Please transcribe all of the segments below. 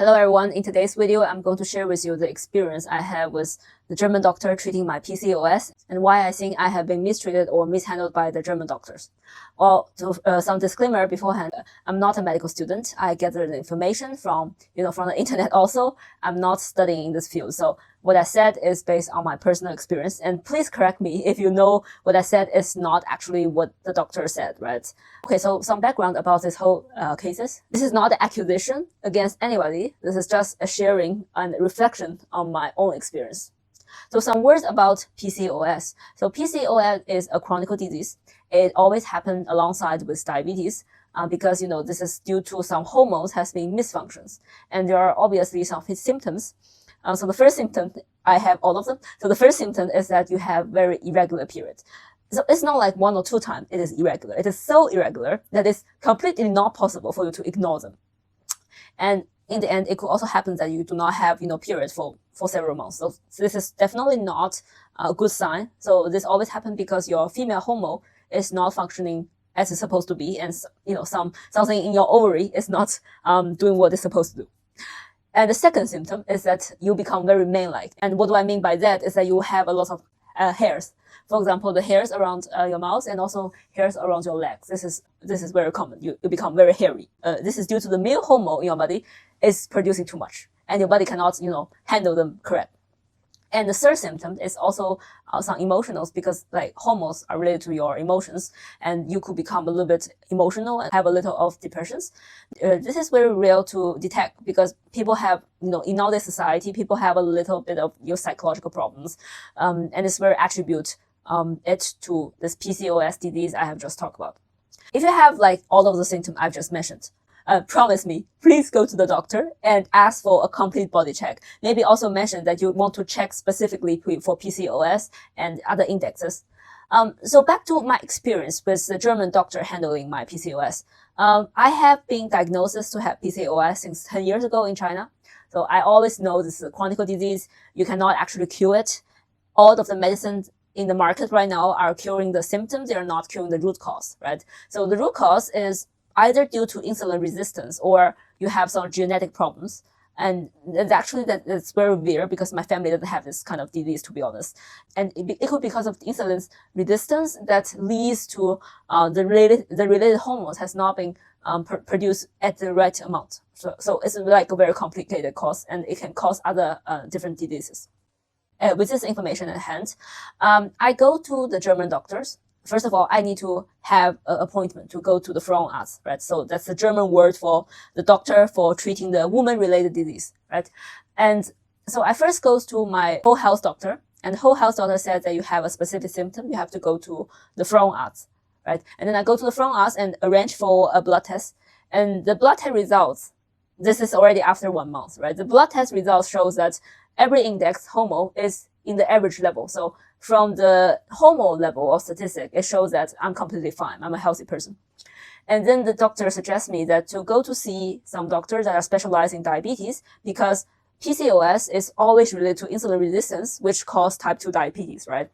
Hello everyone, in today's video, I'm going to share with you the experience I had with the German doctor treating my PCOS and why I think I have been mistreated or mishandled by the German doctors. Well, some disclaimer beforehand, I'm not a medical student. I gathered the information from the internet also. I'm not studying in this field. So what I said is based on my personal experience. And please correct me if you know what I said is not actually what the doctor said, right? Okay, so some background about this whole cases. This is not an accusation against anybody. This is just a sharing and reflection on my own experience. So some words about PCOS. So PCOS is a chronic disease. It always happens alongside with diabetes because, this is due to some hormones has been misfunctions. And there are obviously some symptoms. So the first symptom, I have all of them. So the first symptom is that you have very irregular periods. So it's not like 1 or 2 times. It is irregular. It is so irregular that it's completely not possible for you to ignore them. And in the end, it could also happen that you do not have, periods for several months. So this is definitely not a good sign. So this always happens because your female hormone is not functioning as it's supposed to be. And, something in your ovary is not doing what it's supposed to do. And the second symptom is that you become very man-like. And what do I mean by that is that you have a lot of hairs. For example, the hairs around your mouth and also hairs around your legs. This is very common. You become very hairy. This is due to the male hormone in your body is producing too much, and your body cannot, handle them correct. And the third symptom is also some emotionals because like hormones are related to your emotions, and you could become a little bit emotional and have a little of depressions. This is very real to detect because people have, in nowadays society, people have a little bit of psychological problems, and it's very attribute it to this PCOS disease I have just talked about. If you have like all of the symptoms I've just mentioned, promise me, please go to the doctor and ask for a complete body check. Maybe also mention that you want to check specifically for PCOS and other indexes. So back to my experience with the German doctor handling my PCOS. I have been diagnosed to have PCOS since 10 years ago in China. So I always know this is a chronic disease. You cannot actually cure it. All of the medicines in the market right now are curing the symptoms. They are not curing the root cause, right? So the root cause is either due to insulin resistance or you have some genetic problems. And that's very weird because my family doesn't have this kind of disease, to be honest. And it could be because of insulin resistance that leads to the related hormones has not been produced at the right amount. So it's like a very complicated cause, and it can cause other different diseases. With this information at hand, I go to the German doctors. First of all, I need to have an appointment to go to the Frauenarzt, right? So that's the German word for the doctor for treating the woman-related disease, right? And so I first go to my whole health doctor, and the whole health doctor said that you have a specific symptom, you have to go to the Frauenarzt, right? And then I go to the Frauenarzt and arrange for a blood test, and the blood test results, this is already after 1 month, right? The blood test results shows that every index hormone is in the average level. So from the hormone level of statistic, it shows that I'm completely fine. I'm a healthy person. And then the doctor suggests me that to go to see some doctors that are specialized in diabetes because PCOS is always related to insulin resistance, which cause type 2 diabetes, right?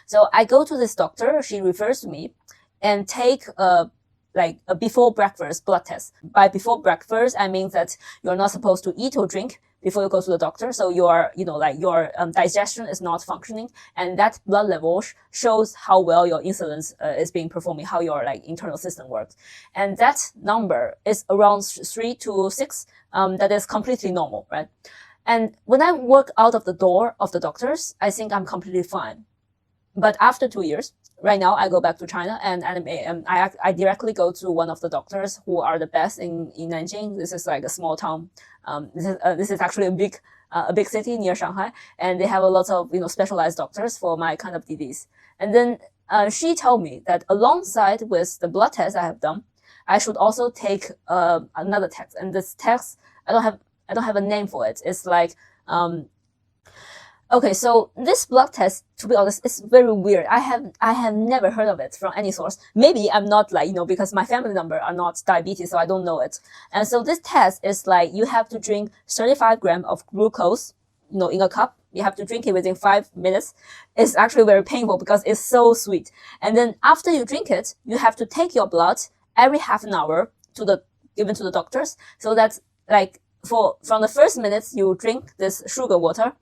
So I go to this doctor, she refers to me and take a before breakfast blood test. By before breakfast, I mean that you're not supposed to eat or drink before you go to the doctor. So your digestion is not functioning. And that blood level shows how well your insulin is being performing, how your internal system works. And that number is around 3 to 6. That is completely normal, right? And when I walk out of the door of the doctors, I think I'm completely fine. But after 2 years, right now I go back to China and I directly go to one of the doctors who are the best in Nanjing. This is like a small town. This is actually a big city near Shanghai, and they have a lot of specialized doctors for my kind of disease. And then she told me that alongside with the blood test I have done, I should also take another test. And this test I don't have a name for it. It's like okay, so this blood test, to be honest, is very weird. I have never heard of it from any source. Maybe I'm not because my family member are not diabetes, so I don't know it. And so this test is you have to drink 35 grams of glucose, in a cup. You have to drink it within 5 minutes. It's actually very painful because it's so sweet. And then after you drink it, you have to take your blood every half an hour given to the doctors. So that's from the first minutes you drink this sugar water,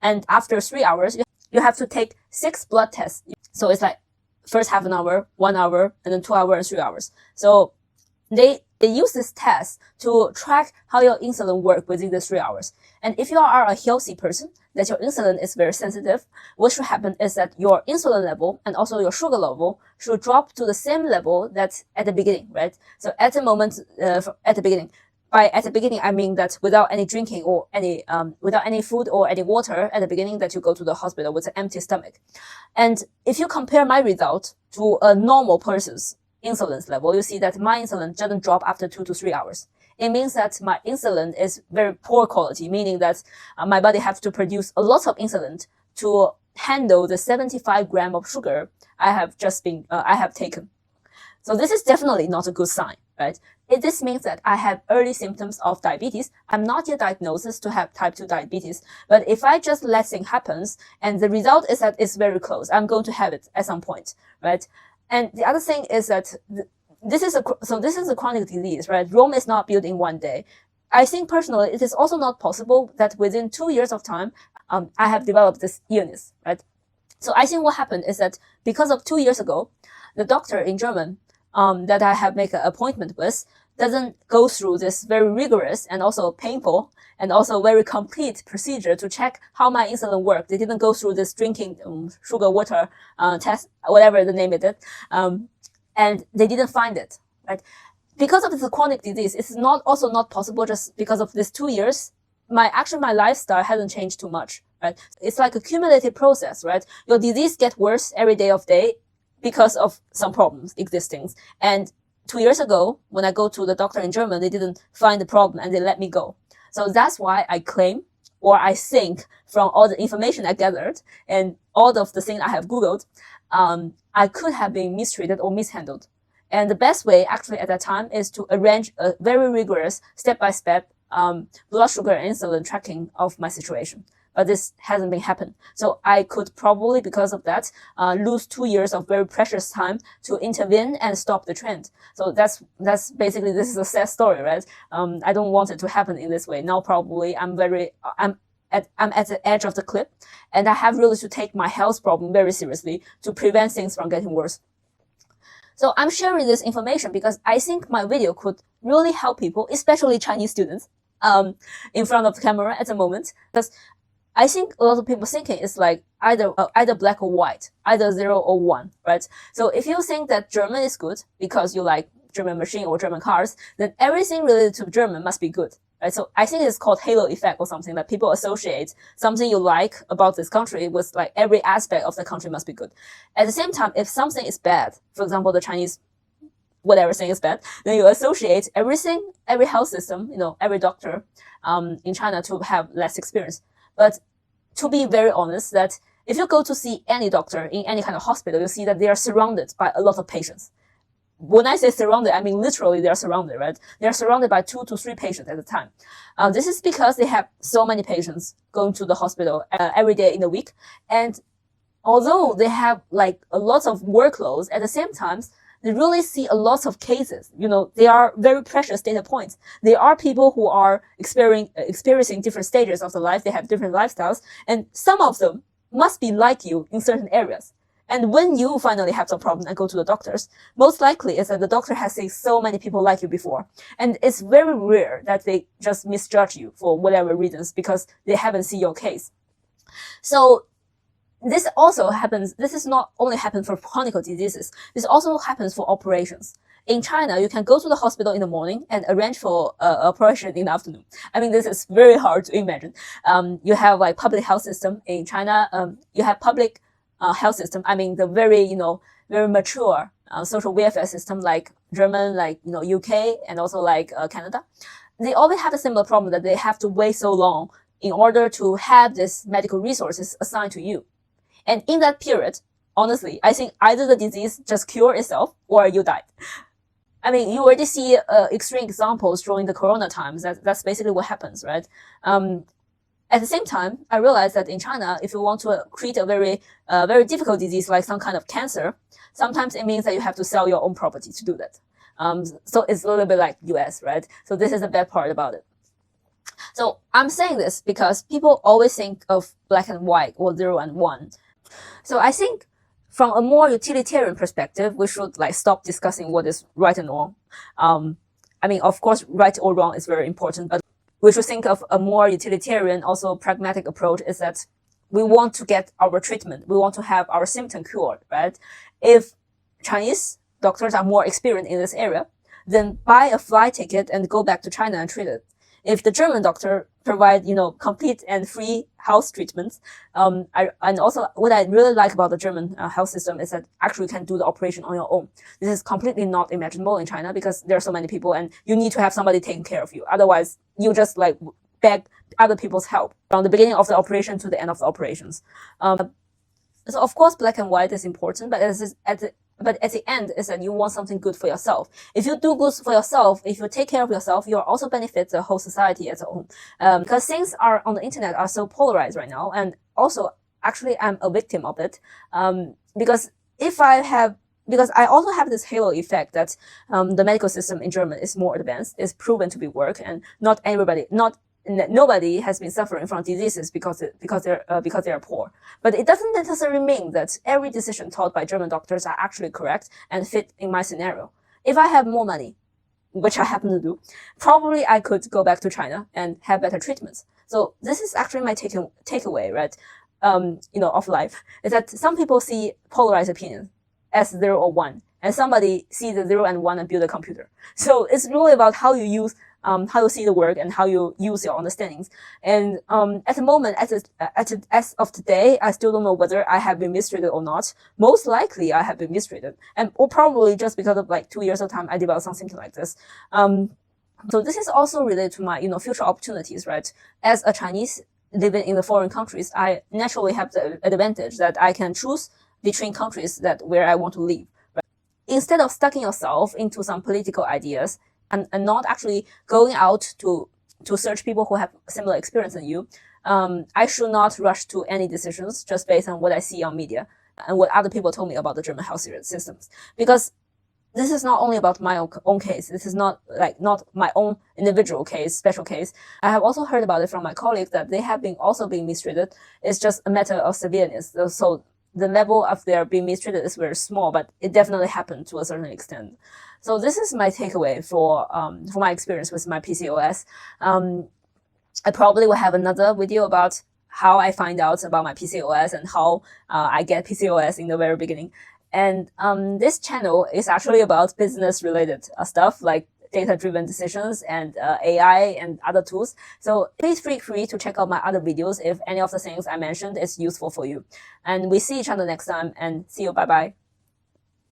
and after 3 hours, you have to take 6 blood tests. So it's like first half an hour, 1 hour, and then 2 hours and 3 hours. So they use this test to track how your insulin works within the 3 hours. And if you are a healthy person, that your insulin is very sensitive, what should happen is that your insulin level and also your sugar level should drop to the same level that's at the beginning, right? So at the moment, at the beginning, I mean that without any drinking or without any food or any water at the beginning, that you go to the hospital with an empty stomach. And if you compare my result to a normal person's insulin level, you see that my insulin doesn't drop after 2 to 3 hours. It means that my insulin is very poor quality, meaning that my body has to produce a lot of insulin to handle the 75 grams of sugar I have taken. So this is definitely not a good sign, right? This means that I have early symptoms of diabetes. I'm not yet diagnosed to have type 2 diabetes, but if I just let things happen and the result is that it's very close, I'm going to have it at some point, right? And the other thing is that this is a chronic disease, right? Rome is not built in one day. I think personally, it is also not possible that within 2 years of time, I have developed this illness, right? So I think what happened is that because of 2 years ago, the doctor in German that I have made an appointment with doesn't go through this very rigorous and also painful and also very complete procedure to check how my insulin works. They didn't go through this drinking sugar water test, whatever the name it is, and they didn't find it, right? Because of this chronic disease, it's also not possible just because of this 2 years. My lifestyle hasn't changed too much, right? It's like a cumulative process, right? Your disease gets worse every day because of some problems existing. And 2 years ago, when I go to the doctor in Germany, they didn't find the problem and they let me go. So that's why I claim, or I think from all the information I gathered and all of the things I have Googled, I could have been mistreated or mishandled. And the best way actually at that time is to arrange a very rigorous step-by-step blood sugar and insulin tracking of my situation. But this hasn't been happened. So I could probably, because of that, lose 2 years of very precious time to intervene and stop the trend. So that's basically, this is a sad story, right? I don't want it to happen in this way. Now probably I'm at the edge of the cliff, and I have really to take my health problem very seriously to prevent things from getting worse. So I'm sharing this information because I think my video could really help people, especially Chinese students, in front of the camera at the moment. Because I think a lot of people thinking it's like either black or white, either 0 or 1, right? So if you think that German is good because you like German machine or German cars, then everything related to German must be good, right? So I think it's called halo effect or something, that people associate something you like about this country with like every aspect of the country must be good. At the same time, if something is bad, for example, the Chinese whatever thing is bad, then you associate everything, every health system, every doctor in China to have less experience. But to be very honest, that if you go to see any doctor in any kind of hospital, you see that they are surrounded by a lot of patients. When I say surrounded, I mean literally they are surrounded, right? They are surrounded by 2 to 3 patients at a time. This is because they have so many patients going to the hospital every day in the week. And although they have like a lot of workloads, at the same time, they really see a lot of cases. They are very precious data points. There are people who are experiencing different stages of the life. They have different lifestyles, and some of them must be like you in certain areas. And when you finally have some problem and go to the doctors, most likely is that the doctor has seen so many people like you before. And it's very rare that they just misjudge you for whatever reasons because they haven't seen your case. So this also happens, this is not only happens for chronic diseases, this also happens for operations. In China, you can go to the hospital in the morning and arrange for operation in the afternoon. I mean, this is very hard to imagine. You have like public health system in China. You have public health system. I mean, the very, very mature social welfare system like German, like, UK, and also like Canada. They always have a similar problem that they have to wait so long in order to have this medical resources assigned to you. And in that period, honestly, I think either the disease just cure itself or you died. I mean, you already see extreme examples during the corona times. That's basically what happens, right? At the same time, I realized that in China, if you want to treat a very difficult disease like some kind of cancer, sometimes it means that you have to sell your own property to do that. So it's a little bit like US, right? So this is the bad part about it. So I'm saying this because people always think of black and white or 0 and 1. So I think from a more utilitarian perspective, we should like stop discussing what is right and wrong. I mean, of course, right or wrong is very important, but we should think of a more utilitarian, also pragmatic approach is that we want to get our treatment. We want to have our symptom cured, right? If Chinese doctors are more experienced in this area, then buy a flight ticket and go back to China and treat it. If the German doctor provide, complete and free health treatments, and also what I really like about the German health system is that actually you can do the operation on your own. This is completely not imaginable in China because there are so many people and you need to have somebody taking care of you. Otherwise, you just like beg other people's help from the beginning of the operation to the end of the operations. So of course, black and white is important, but at the end is that you want something good for yourself. If you do good for yourself, if you take care of yourself, you'll also benefit the whole society as a whole. Because things are on the internet are so polarized right now, and also actually I'm a victim of it. Because I also have this halo effect that the medical system in Germany is more advanced, is proven to be work, and nobody has been suffering from diseases because they are poor. But it doesn't necessarily mean that every decision taught by German doctors are actually correct and fit in my scenario. If I have more money, which I happen to do, probably I could go back to China and have better treatments. So this is actually my takeaway, right? Of life is that some people see polarized opinions as 0 or 1, and somebody sees the 0 and 1 and build a computer. So it's really about how you see the work and how you use your understandings. And at the moment, as of today, I still don't know whether I have been mistreated or not. Most likely, I have been mistreated, or probably just because of like 2 years of time, I developed something like this. So this is also related to my future opportunities, right? As a Chinese living in the foreign countries, I naturally have the advantage that I can choose between countries where I want to live. Right? Instead of stucking yourself into some political ideas, and not actually going out to search people who have similar experience than you, I should not rush to any decisions just based on what I see on media and what other people told me about the German health systems. Because this is not only about my own case. This is not my own individual case, special case. I have also heard about it from my colleagues that they have also been mistreated. It's just a matter of severeness. So the level of their being mistreated is very small, but it definitely happened to a certain extent. So this is my takeaway for my experience with my PCOS. I probably will have another video about how I find out about my PCOS and how I get PCOS in the very beginning. And this channel is actually about business-related stuff like data-driven decisions and AI and other tools. So please feel free to check out my other videos if any of the things I mentioned is useful for you. And we see each other next time, and see you. Bye-bye.